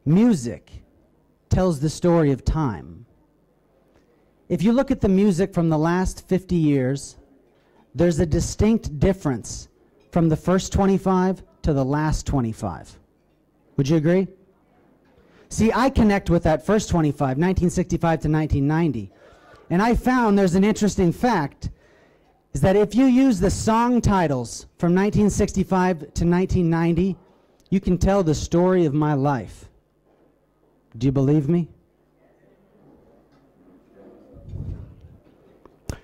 Music tells the story of time. If you look at the music from the last 50 years, there's a distinct difference from the first 25 to the last 25. Would you agree? See, I connect with that first 25, 1965 to 1990, and I found there's an interesting fact, is that if you use the song titles from 1965 to 1990, you can tell the story of my life. Do you believe me?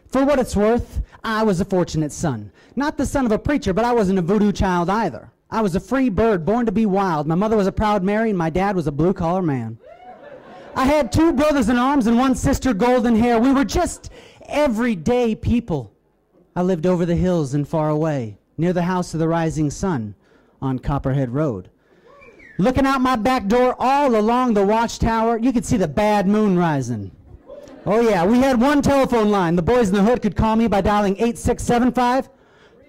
For what it's worth, I was a fortunate son. Not the son of a preacher, but I wasn't a voodoo child either. I was a free bird, born to be wild. My mother was a proud Mary, and my dad was a blue-collar man. I had 2 brothers in arms and 1 sister golden hair. We were just everyday people. I lived over the hills and far away, near the house of the rising sun on Copperhead Road. Looking out my back door, all along the watchtower, you could see the bad moon rising. Oh yeah, we had 1 telephone line. The boys in the hood could call me by dialing 8675-309.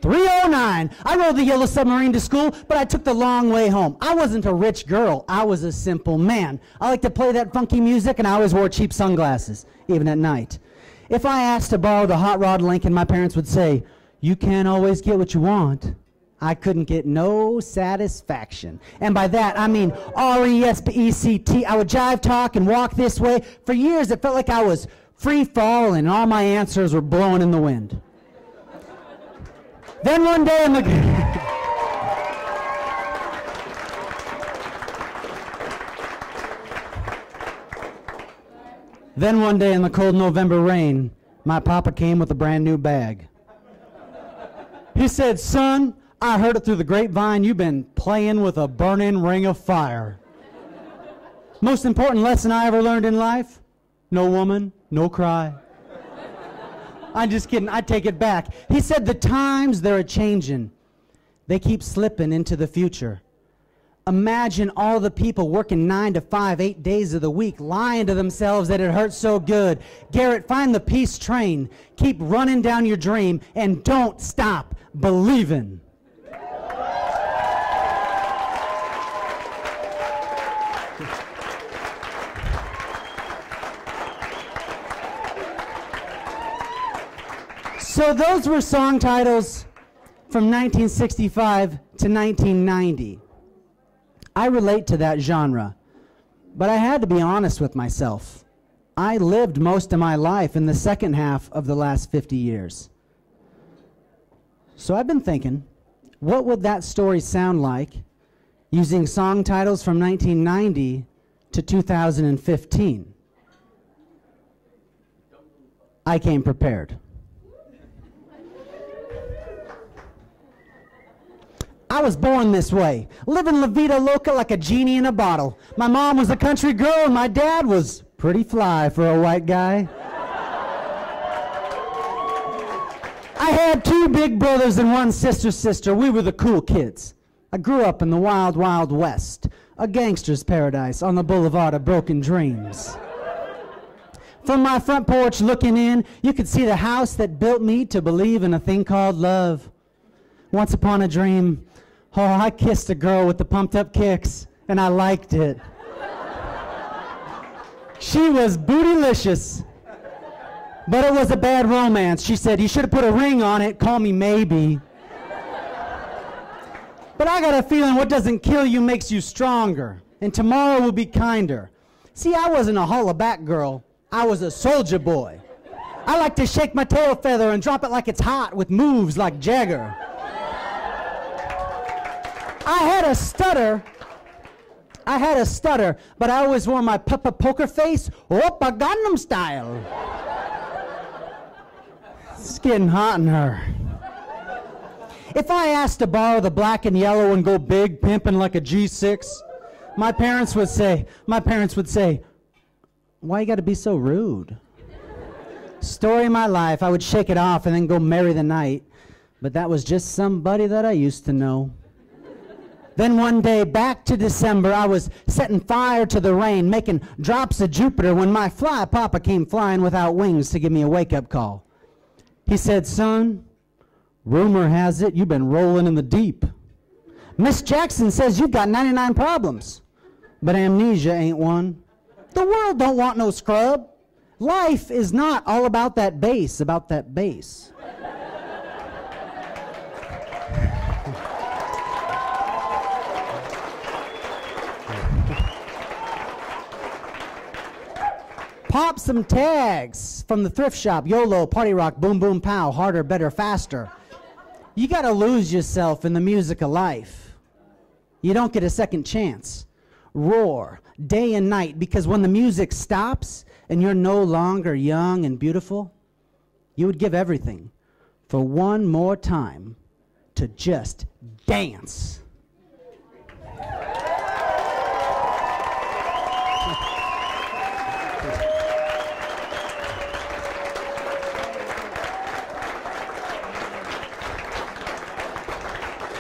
I rode the yellow submarine to school, but I took the long way home. I wasn't a rich girl. I was a simple man. I liked to play that funky music, and I always wore cheap sunglasses, even at night. If I asked to borrow the Hot Rod Lincoln, my parents would say, "You can't always get what you want." I couldn't get no satisfaction. And by that, I mean R-E-S-P-E-C-T. I would jive, talk, and walk this way. For years, it felt like I was free falling, and all my answers were blowing in the wind. Then one day in the... Then one day in the cold November rain, my papa came with a brand new bag. He said, "Son, I heard it through the grapevine, you've been playing with a burning ring of fire. Most important lesson I ever learned in life? No woman, no cry." I'm just kidding, I take it back. He said the times, they're a-changing. They keep slipping into the future. Imagine all the people working 9 to 5, 8 days of the week, lying to themselves that it hurts so good. Garret, find the peace train. Keep running down your dream, and don't stop believing. So those were song titles from 1965 to 1990. I relate to that genre, but I had to be honest with myself. I lived most of my life in the second half of the last 50 years. So I've been thinking, what would that story sound like using song titles from 1990 to 2015? I came prepared. I was born this way, living la vida loca like a genie in a bottle. My mom was a country girl and my dad was pretty fly for a white guy. I had 2 big brothers and 1 sister. We were the cool kids. I grew up in the wild, wild west, a gangster's paradise on the boulevard of broken dreams. From my front porch looking in, you could see the house that built me to believe in a thing called love. Once upon a dream, oh, I kissed a girl with the pumped up kicks, and I liked it. She was bootylicious, but it was a bad romance. She said, "You should have put a ring on it, call me maybe." But I got a feeling what doesn't kill you makes you stronger, and tomorrow will be kinder. See, I wasn't a holla-back girl. I was a soldier boy. I like to shake my tail feather and drop it like it's hot with moves like Jagger. I had a stutter, but I always wore my poker face, Oppa Gangnam style. It's getting hot in her. If I asked to borrow the black and yellow and go big, pimping like a G6, my parents would say, "Why you gotta be so rude?" Story of my life, I would shake it off and then go marry the night, but that was just somebody that I used to know. Then one day, back to December, I was setting fire to the rain, making drops of Jupiter when my fly papa came flying without wings to give me a wake-up call. He said, "Son, rumor has it you've been rolling in the deep. Miss Jackson says you've got 99 problems. but amnesia ain't one. The world don't want no scrub. Life is not all about that bass, about that bass. Pop some tags from the thrift shop. YOLO, party rock, boom, boom, pow, harder, better, faster. You gotta lose yourself in the music of life. You don't get a second chance. Roar, day and night, because when the music stops and you're no longer young and beautiful, you would give everything for one more time to just dance.